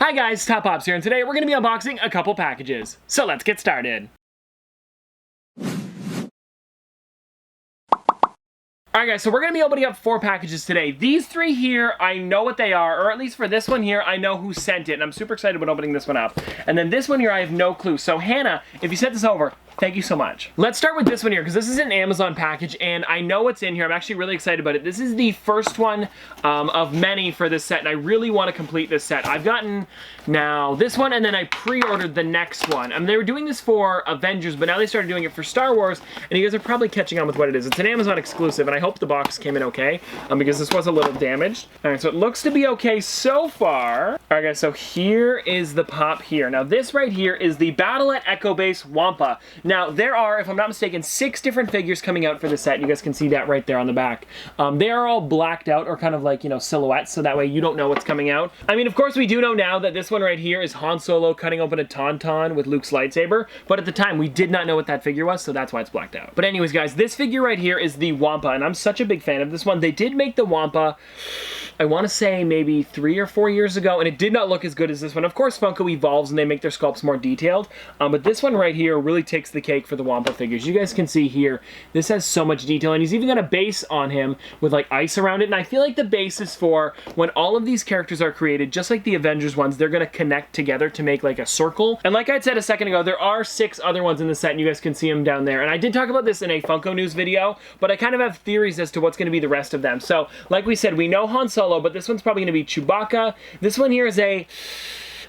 Hi guys, Top Pops here, and today we're going to be unboxing a couple packages. So let's get started. Alright guys, so we're going to be opening up 4 packages today. These 3 here, I know what they are, or at least for this one here, I know who sent it, and I'm super excited about opening this one up. And then this one here, I have no clue. So Hannah, if you sent this over, thank you so much. Let's start with this one here, because this is an Amazon package, and I know what's in here. I'm actually really excited about it. This is the first one of many for this set, and I really want to complete this set. I've gotten now this one, and then I pre-ordered the next one. They were doing this for Avengers, but now they started doing it for Star Wars, and you guys are probably catching on with what it is. It's an Amazon exclusive, and I hope the box came in okay, because this was a little damaged. All right, so it looks to be okay so far. All right, guys, so here is the pop here. Now, this right here is the Battle at Echo Base Wampa. Now, there are, if I'm not mistaken, 6 different figures coming out for the set. You guys can see that right there on the back. They are all blacked out, or kind of like, you know, silhouettes, so that way you don't know what's coming out. I mean, of course, we do know now that this one right here is Han Solo cutting open a Tauntaun with Luke's lightsaber, but at the time, we did not know what that figure was, so that's why it's blacked out. But anyways, guys, this figure right here is the Wampa, and I'm such a big fan of this one. They did make the Wampa, I want to say maybe 3 or 4 years ago, and it did not look as good as this one. Of course, Funko evolves and they make their sculpts more detailed, but this one right here really takes the cake for the Wampa figures. You guys can see here, this has so much detail, and he's even got a base on him with like ice around it, and I feel like the base is for when all of these characters are created, just like the Avengers ones, they're going to connect together to make like a circle. And like I said a second ago, there are 6 other ones in the set, and you guys can see them down there. And I did talk about this in a Funko News video, but I kind of have theories as to what's going to be the rest of them. So, like we said, we know Han Solo, but this one's probably going to be Chewbacca. This one here is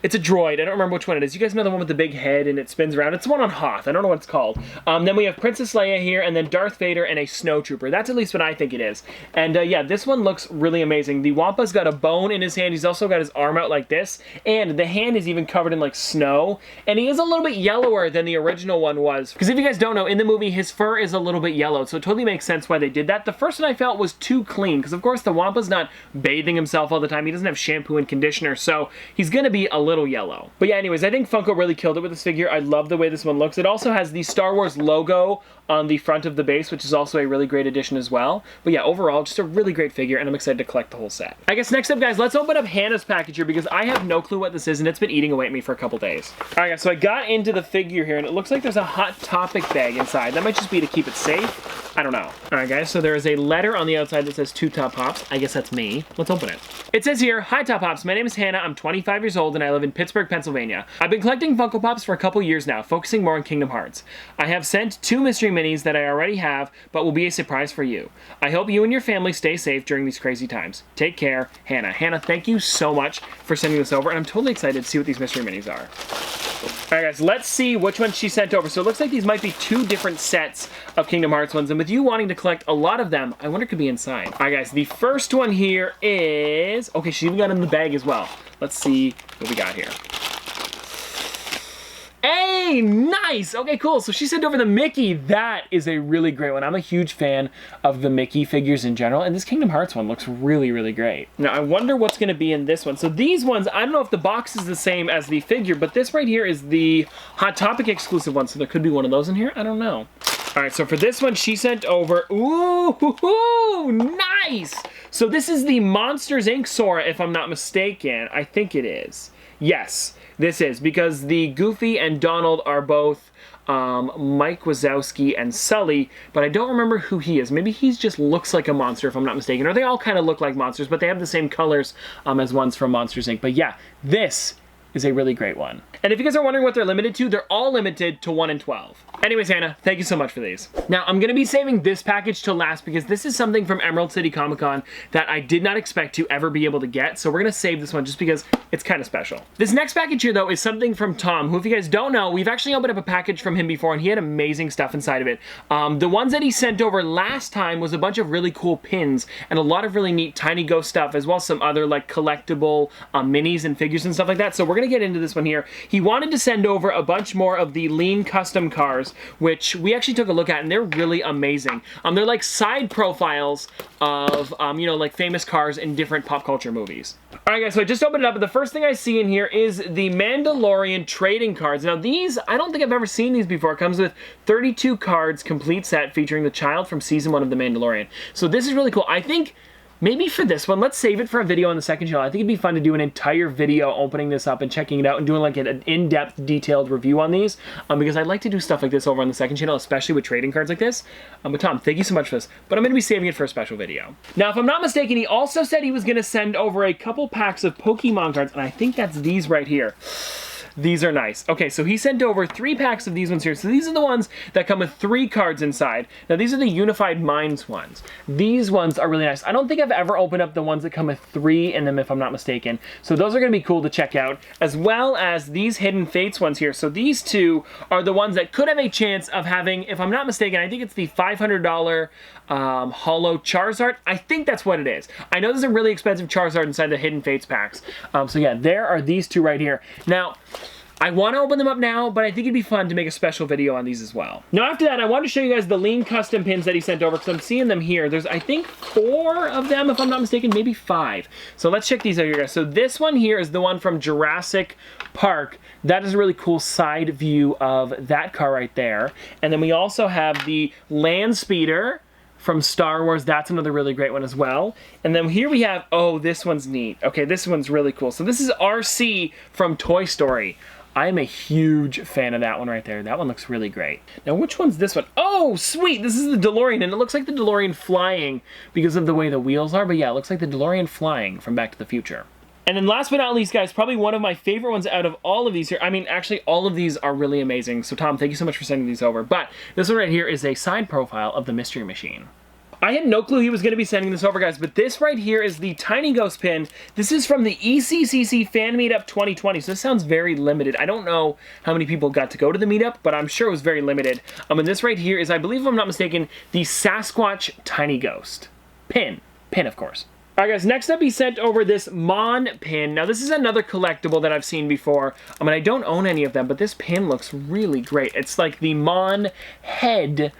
it's a droid. I don't remember which one it is. You guys know the one with the big head and it spins around. It's the one on Hoth. I don't know what it's called. Then we have Princess Leia here, and then Darth Vader and a snowtrooper. That's at least what I think it is. And yeah, this one looks really amazing. The Wampa's got a bone in his hand. He's also got his arm out like this, and the hand is even covered in like snow. And he is a little bit yellower than the original one was. Because if you guys don't know, in the movie, his fur is a little bit yellow, so it totally makes sense why they did that. The first one I felt was too clean, because of course the Wampa's not bathing himself all the time. He doesn't have shampoo and conditioner, so he's going to be a little yellow. But yeah, anyways, I think Funko really killed it with this figure. I love the way this one looks. It also has the Star Wars logo on the front of the base, which is also a really great addition as well. But yeah, overall, just a really great figure, and I'm excited to collect the whole set. I guess next up, guys, let's open up Hannah's package here, because I have no clue what this is, and it's been eating away at me for a couple days. All right, guys, so I got into the figure here, and it looks like there's a Hot Topic bag inside. That might just be to keep it safe. I don't know. All right, guys, so there is a letter on the outside that says 2 Top Pops. I guess that's me. Let's open it. It says here, "Hi, Top Pops. My name is Hannah. I'm 25 years old, and I live in Pittsburgh, Pennsylvania. I've been collecting Funko Pops for a couple years now, focusing more on Kingdom Hearts. I have sent 2 mystery minis that I already have, but will be a surprise for you. I hope you and your family stay safe during these crazy times. Take care, Hannah." Hannah, thank you so much for sending this over, and I'm totally excited to see what these mystery minis are. Alright guys, let's see which one she sent over. So it looks like these might be 2 different sets of Kingdom Hearts ones, and with you wanting to collect a lot of them, I wonder what could be inside. Alright guys, the first one here is... okay, she even got in the bag as well. Let's see what we got here. Hey, nice! Okay, cool. So she sent over the Mickey. That is a really great one. I'm a huge fan of the Mickey figures in general, and this Kingdom Hearts one looks really, really great. Now, I wonder what's going to be in this one. So these ones, I don't know if the box is the same as the figure, but this right here is the Hot Topic exclusive one, so there could be one of those in here. I don't know. All right, so for this one, she sent over... ooh, nice! So this is the Monsters, Inc. Sora, if I'm not mistaken. I think it is. Yes, this is, because the Goofy and Donald are both Mike Wazowski and Sully, but I don't remember who he is. Maybe he just looks like a monster, if I'm not mistaken, or they all kind of look like monsters, but they have the same colors as ones from Monsters, Inc. But yeah, this is a really great one. And if you guys are wondering what they're limited to, they're all limited to 1 in 12. Anyways, Hannah, thank you so much for these. Now, I'm gonna be saving this package till last, because this is something from Emerald City Comic Con that I did not expect to ever be able to get, so we're gonna save this one just because it's kind of special. This next package here, though, is something from Tom, who, if you guys don't know, we've actually opened up a package from him before, and he had amazing stuff inside of it. The ones that he sent over last time was a bunch of really cool pins, and a lot of really neat Tiny Ghost stuff, as well as some other, like, collectible minis and figures and stuff like that, so we're gonna get into this one here. He wanted to send over a bunch more of the Lean custom cars, which we actually took a look at, and they're really amazing. They're like side profiles of, you know, like famous cars in different pop culture movies. Alright guys, so I just opened it up, and the first thing I see in here is the Mandalorian trading cards. Now these, I don't think I've ever seen these before. It comes with 32 cards, complete set, featuring the child from Season 1 of The Mandalorian. So this is really cool. I think maybe for this one, let's save it for a video on the second channel. I think it'd be fun to do an entire video opening this up and checking it out and doing like an in-depth, detailed review on these, because I'd like to do stuff like this over on the second channel, especially with trading cards like this. But Tom, thank you so much for this, but I'm going to be saving it for a special video. Now, if I'm not mistaken, he also said he was going to send over a couple packs of Pokemon cards, and I think that's these right here. These are nice. Okay, so he sent over 3 packs of these ones here. So these are the ones that come with 3 cards inside. Now these are the Unified Minds ones. These ones are really nice. I don't think I've ever opened up the ones that come with 3 in them, if I'm not mistaken. So those are going to be cool to check out, as well as these Hidden Fates ones here. So these 2 are the ones that could have a chance of having, if I'm not mistaken, I think it's the $500 Holo Charizard. I think that's what it is. I know there's a really expensive Charizard inside the Hidden Fates packs. So yeah, there are these 2 right here. Now, I want to open them up now, but I think it'd be fun to make a special video on these as well. Now after that, I want to show you guys the Lean custom pins that he sent over, because I'm seeing them here. There's, I think, 4 of them, if I'm not mistaken, maybe 5. So let's check these out here, guys. So this one here is the one from Jurassic Park. That is a really cool side view of that car right there. And then we also have the Land Speeder from Star Wars. That's another really great one as well. And then here we have, oh, this one's neat. Okay, this one's really cool. So this is RC from Toy Story. I'm a huge fan of that one right there. That one looks really great. Now, which one's this one? Oh, sweet! This is the DeLorean, and it looks like the DeLorean flying because of the way the wheels are. But yeah, it looks like the DeLorean flying from Back to the Future. And then last but not least, guys, probably one of my favorite ones out of all of these here. I mean, actually, all of these are really amazing. So, Tom, thank you so much for sending these over. But this one right here is a side profile of the Mystery Machine. I had no clue he was going to be sending this over, guys, but this right here is the Tiny Ghost pin. This is from the ECCC Fan Meetup 2020, so this sounds very limited. I don't know how many people got to go to the meetup, but I'm sure it was very limited. And this right here is, I believe if I'm not mistaken, the Sasquatch Tiny Ghost pin. Pin, of course. All right, guys, next up he sent over this Mon pin. Now, this is another collectible that I've seen before. I mean, I don't own any of them, but this pin looks really great. It's like the Mon head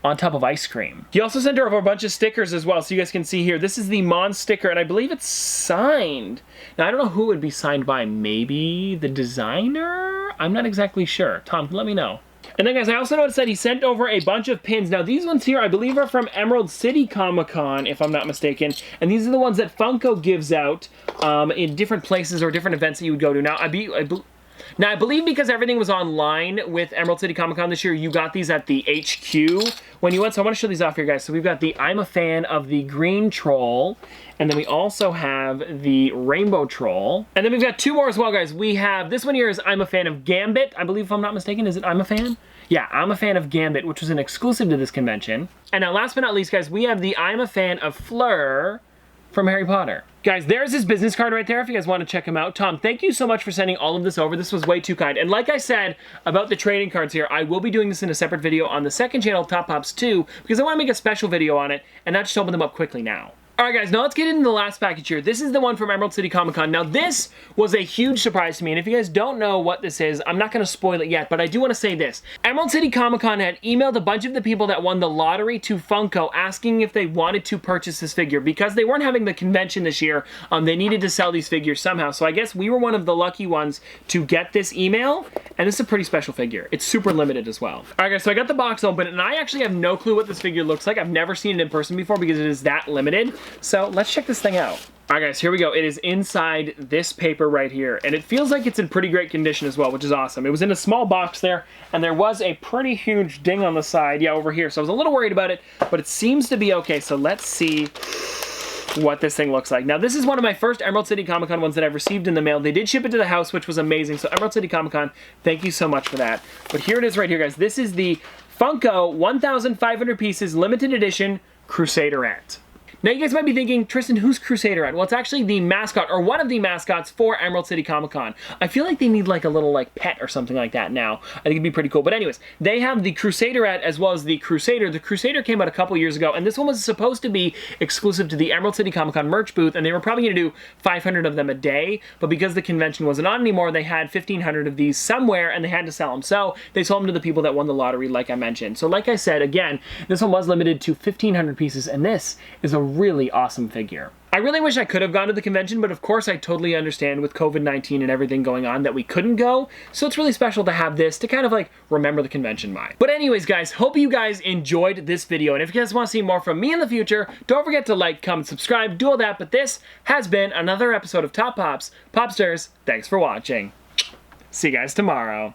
on top of ice cream. He also sent over a bunch of stickers as well, so you guys can see here. This is the Mon sticker, and I believe it's signed. Now, I don't know who it would be signed by. Maybe the designer? I'm not exactly sure. Tom, let me know. And then, guys, I also noticed that he sent over a bunch of pins. Now, these ones here, I believe, are from Emerald City Comic-Con, if I'm not mistaken. And these are the ones that Funko gives out in different places or different events that you would go to. Now, I believe because everything was online with Emerald City Comic-Con this year, you got these at the HQ when you went. So I want to show these off here, guys. So we've got the I'm a Fan of the Green Troll. And then we also have the Rainbow Troll. And then we've got 2 more as well, guys. We have, this one here is I'm a Fan of Gambit. I believe, if I'm not mistaken, is it I'm a Fan? Yeah, I'm a Fan of Gambit, which was an exclusive to this convention. And now last but not least, guys, we have the I'm a Fan of Fleur from Harry Potter. Guys, there's his business card right there if you guys want to check him out. Tom, thank you so much for sending all of this over. This was way too kind. And like I said about the trading cards here, I will be doing this in a separate video on the second channel, Top Pops 2, because I want to make a special video on it and not just open them up quickly now. Alright guys, now let's get into the last package here. This is the one from Emerald City Comic-Con. Now this was a huge surprise to me, and if you guys don't know what this is, I'm not going to spoil it yet, but I do want to say this. Emerald City Comic-Con had emailed a bunch of the people that won the lottery to Funko asking if they wanted to purchase this figure. Because they weren't having the convention this year, they needed to sell these figures somehow. So I guess we were one of the lucky ones to get this email, and this is a pretty special figure. It's super limited as well. Alright guys, so I got the box open, and I actually have no clue what this figure looks like. I've never seen it in person before because it is that limited. So let's check this thing out. Alright guys, here we go. It is inside this paper right here, and it feels like it's in pretty great condition as well, which is awesome. It was in a small box there, and there was a pretty huge ding on the side, yeah, over here, so I was a little worried about it, but it seems to be okay, so let's see what this thing looks like. Now, this is one of my first Emerald City Comic-Con ones that I've received in the mail. They did ship it to the house, which was amazing, so Emerald City Comic-Con, thank you so much for that. But here it is right here, guys. This is the Funko 1,500 pieces limited edition Crusaderette. Now, you guys might be thinking, Tristan, who's Crusaderette? Well, it's actually the mascot, or one of the mascots for Emerald City Comic-Con. I feel like they need like a little like pet or something like that now. I think it'd be pretty cool. But anyways, they have the Crusaderette as well as the Crusader. The Crusader came out a couple years ago, and this one was supposed to be exclusive to the Emerald City Comic-Con merch booth, and they were probably going to do 500 of them a day, but because the convention wasn't on anymore, they had 1,500 of these somewhere, and they had to sell them. So they sold them to the people that won the lottery, like I mentioned. So like I said, again, this one was limited to 1,500 pieces, and this is a really awesome figure. I really wish I could have gone to the convention, but of course I totally understand with COVID-19 and everything going on that we couldn't go, so it's really special to have this to kind of like remember the convention by. But anyways guys, hope you guys enjoyed this video, and if you guys want to see more from me in the future, don't forget to like, comment, subscribe, do all that, but this has been another episode of Top Pops. Popsters, thanks for watching. See you guys tomorrow.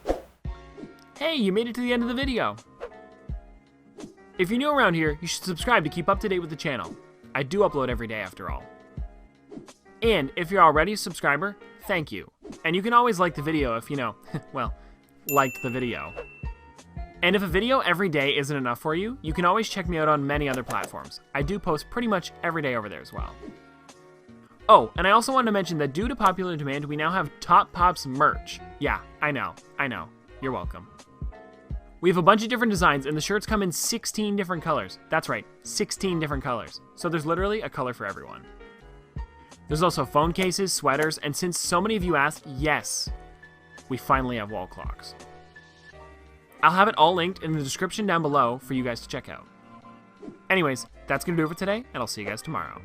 Hey, you made it to the end of the video. If you're new around here, you should subscribe to keep up to date with the channel. I do upload every day after all. And if you're already a subscriber, thank you. And you can always like the video if you know, well, liked the video. And if a video every day isn't enough for you, you can always check me out on many other platforms. I do post pretty much every day over there as well. Oh, and I also wanted to mention that due to popular demand, we now have Top Pops merch. Yeah, I know. You're welcome. We have a bunch of different designs, and the shirts come in 16 different colors. That's right, 16 different colors. So there's literally a color for everyone. There's also phone cases, sweaters, and since so many of you asked, yes, we finally have wall clocks. I'll have it all linked in the description down below for you guys to check out. Anyways, that's gonna do it for today, and I'll see you guys tomorrow.